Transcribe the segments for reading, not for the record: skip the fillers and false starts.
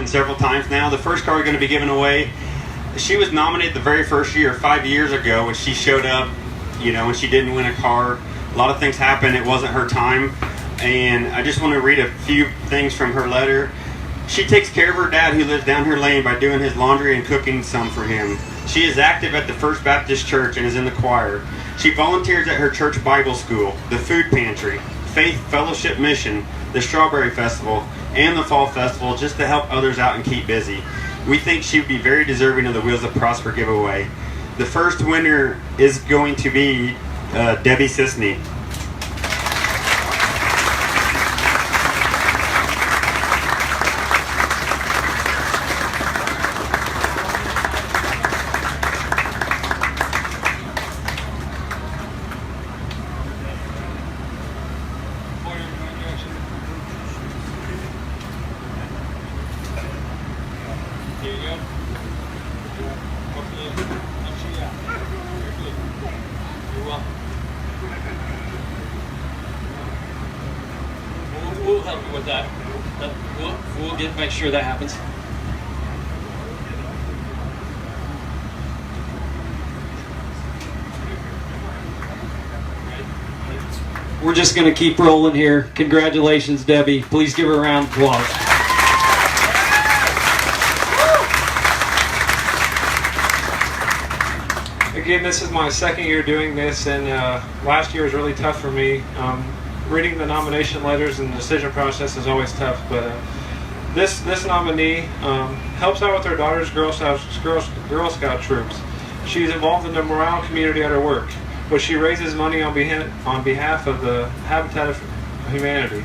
happened several times now. The first car we're going to be giving away, she was nominated the very first year, 5 years ago, when she showed up, when she didn't win a car. A lot of things happened. It wasn't her time. And I just want to read a few things from her letter. She takes care of her dad, who lives down her lane, by doing his laundry and cooking some for him. She is active at the First Baptist Church and is in the choir. She volunteers at her church Bible school, the food pantry, Faith Fellowship Mission, the Strawberry Festival, and the Fall Festival, just to help others out and keep busy. We think she would be very deserving of the Wheels of Prosper giveaway. The first winner is going to be Debbie Cisne. We'll help you with that. We'll make sure that happens. We're just going to keep rolling here. Congratulations, Debbie. Please give her a round of applause. Again, this is my second year doing this, and last year was really tough for me. Reading the nomination letters and the decision process is always tough, but this nominee helps out with her daughter's Girl Scout troops. She's involved in the morale community at her work, but she raises money on behalf of the Habitat of Humanity.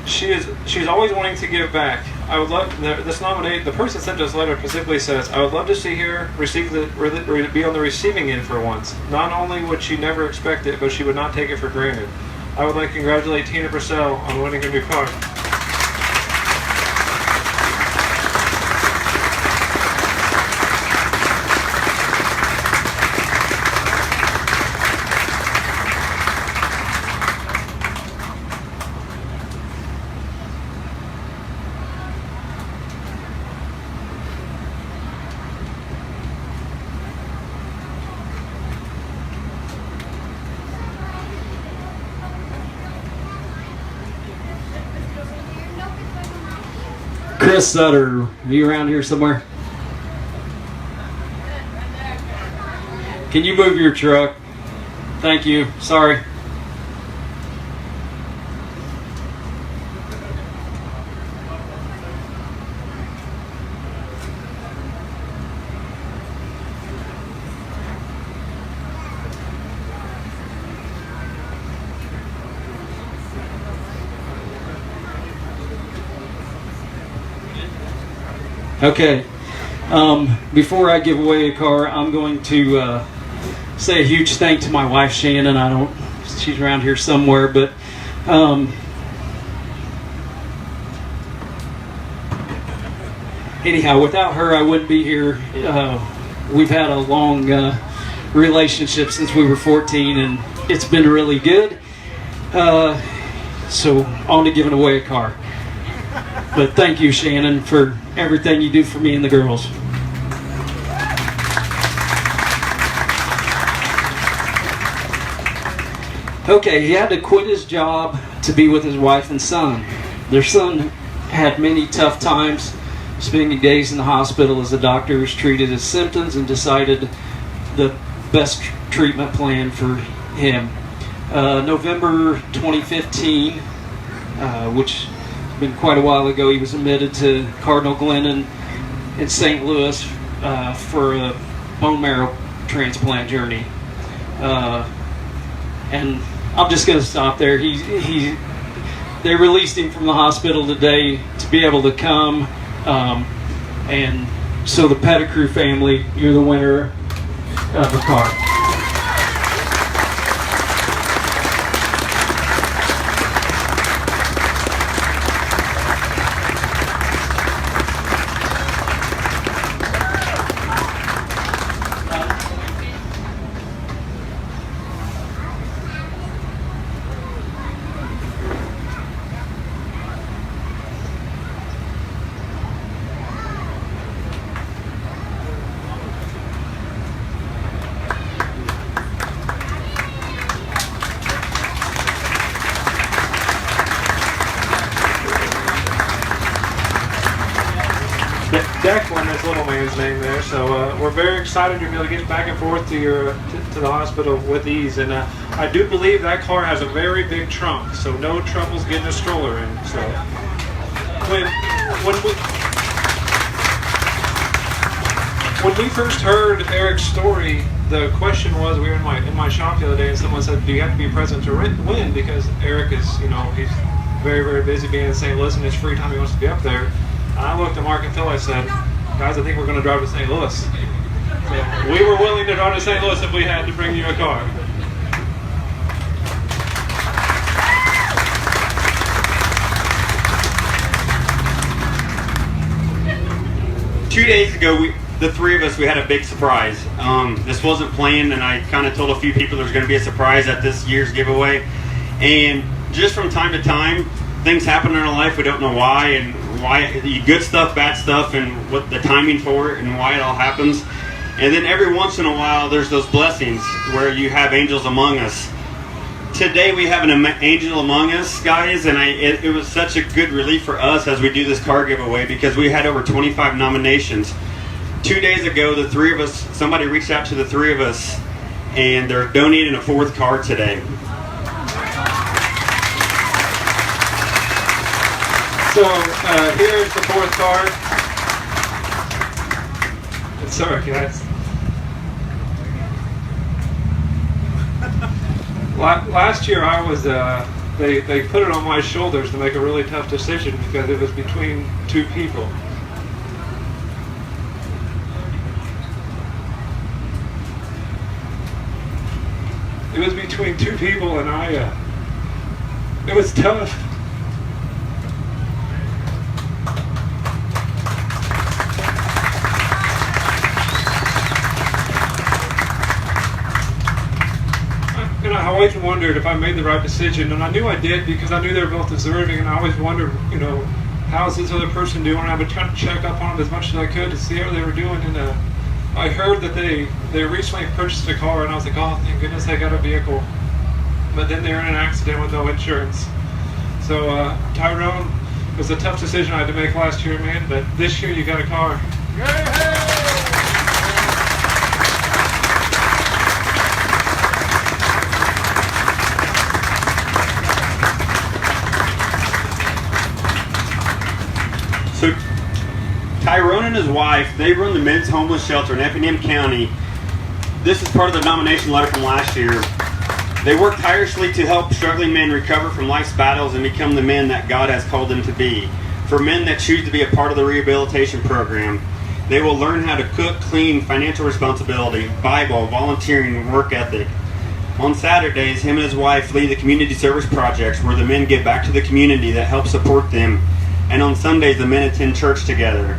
She's always wanting to give back. I would love this nominee. The person sent this letter specifically says, "I would love to see her be on the receiving end for once. Not only would she never expect it, but she would not take it for granted. I would like to congratulate Tina Burcell on winning her new car." Chris Sutter, are you around here somewhere? Can you move your truck? Thank you. Sorry. Okay, before I give away a car, I'm going to say a huge thank to my wife, Shannon. She's around here somewhere, but anyhow, without her, I wouldn't be here. We've had a long relationship since we were 14, and it's been really good. So on to giving away a car. But thank you, Shannon, for everything you do for me and the girls. Okay, he had to quit his job to be with his wife and son. Their son had many tough times, spending days in the hospital as the doctors treated his symptoms and decided the best treatment plan for him. November 2015, which been quite a while ago, he was admitted to Cardinal Glennon in St. Louis for a bone marrow transplant journey. And I'm just going to stop there. They released him from the hospital today to be able to come. And so the Petticrew family, you're the winner of the car. Declan, this little man's name there. So we're very excited to be able to get back and forth to to the hospital with ease. And I do believe that car has a very big trunk, so no troubles getting a stroller in. So when we first heard Eric's story, the question was, we were in my shop the other day, and someone said, "Do you have to be present to win?" Because Eric is, he's very, very busy being in St. Louis, and his free time he wants to be up there. And I looked at Mark and Phil. I said, "Guys, I think we're going to drive to St. Louis." So we were willing to drive to St. Louis if we had to bring you a car. Two days ago, the three of us, we had a big surprise. This wasn't planned, and I kind of told a few people there's going to be a surprise at this year's giveaway. And just from time to time, things happen in our life. We don't know why, and good stuff, bad stuff, and what the timing for it, and why it all happens. And then every once in a while, there's those blessings where you have angels among us. Today we have an angel among us, guys, and it was such a good relief for us as we do this car giveaway, because we had over 25 nominations. 2 days ago, the three of us, somebody reached out to the three of us, and they're donating a fourth car today. So here's the fourth car. Sorry, guys. Last year, I was. They put it on my shoulders to make a really tough decision because it was between two people. It was between two people, and it was tough. And I always wondered if I made the right decision, and I knew I did because I knew they were both deserving, and I always wondered, how's this other person doing? I would try to check up on them as much as I could to see how they were doing, and I heard that they recently purchased a car, and I was like, oh, thank goodness they got a vehicle. But then they were in an accident with no insurance. So Tyrone, it was a tough decision I had to make last year, man, but this year you got a car. So Tyrone and his wife, they run the men's homeless shelter in Effingham County. This is part of the nomination letter from last year. They work tirelessly to help struggling men recover from life's battles and become the men that God has called them to be. For men that choose to be a part of the rehabilitation program, they will learn how to cook, clean, financial responsibility, Bible, volunteering, and work ethic. On Saturdays, him and his wife lead the community service projects where the men give back to the community that helps support them. And on Sundays, the men attend church together.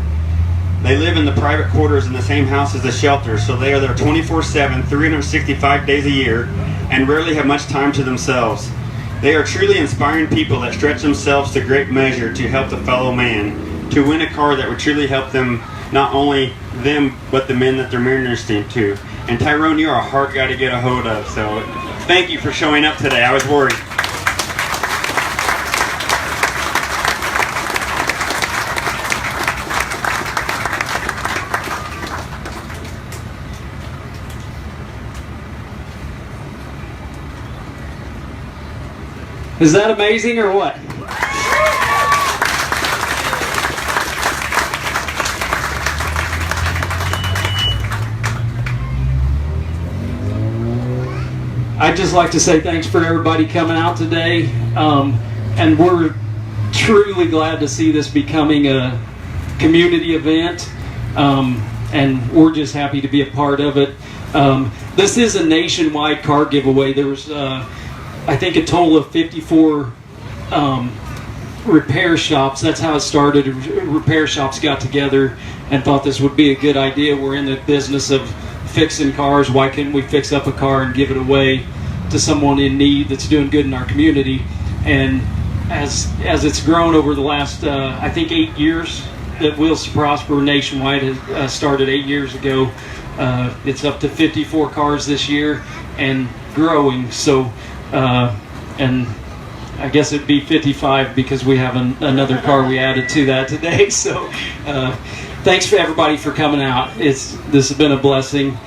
They live in the private quarters in the same house as the shelter, so they are there 24/7, 365 days a year, and rarely have much time to themselves. They are truly inspiring people that stretch themselves to great measure to help the fellow man, to win a car that would truly help them, not only them, but the men that they're ministering to. And Tyrone, you're a hard guy to get a hold of, so thank you for showing up today. I was worried. Is that amazing or what? I'd just like to say thanks for everybody coming out today. And we're truly glad to see this becoming a community event. And we're just happy to be a part of it. This is a nationwide car giveaway. There was I think a total of 54 repair shops. That's how it started. Repair shops got together and thought this would be a good idea. We're in the business of fixing cars. Why couldn't we fix up a car and give it away to someone in need that's doing good in our community? And as it's grown over the last, I think 8 years that Wheels to Prosper nationwide has started 8 years ago. It's up to 54 cars this year and growing. So. And I guess it'd be 55 because we have another car we added to that today. So thanks for everybody for coming out. This has been a blessing.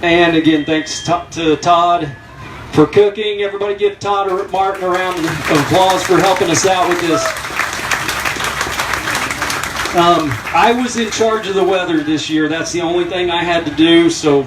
And again, thanks to Todd for cooking. Everybody give Todd or Martin a round of applause for helping us out with this. I was in charge of the weather this year. That's the only thing I had to do, so